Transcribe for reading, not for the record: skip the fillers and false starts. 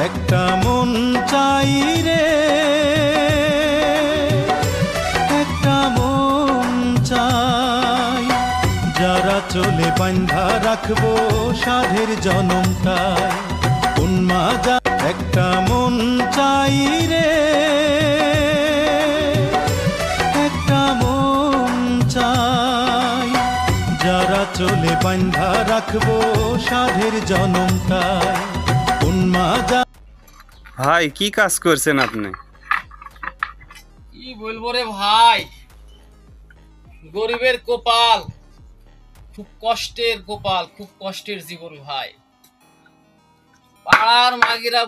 একটা মন চাই রে, একটা মন চাই, যারা চলে বান্ধা রাখবো সাধের জনমটাই। কোন মাজা একটা মন চাই রে, একটা মন চাই, যারা চলে বান্ধা রাখবো সাধের জনমটাই। কোন মাজা। ভাই কি কাজ করছেন আপনি? কি বলবো রে ভাই, গরিবের কপাল, খুব কষ্টের কপাল, খুব কষ্টের জীবন ভাই। পাড়ার মাগিরা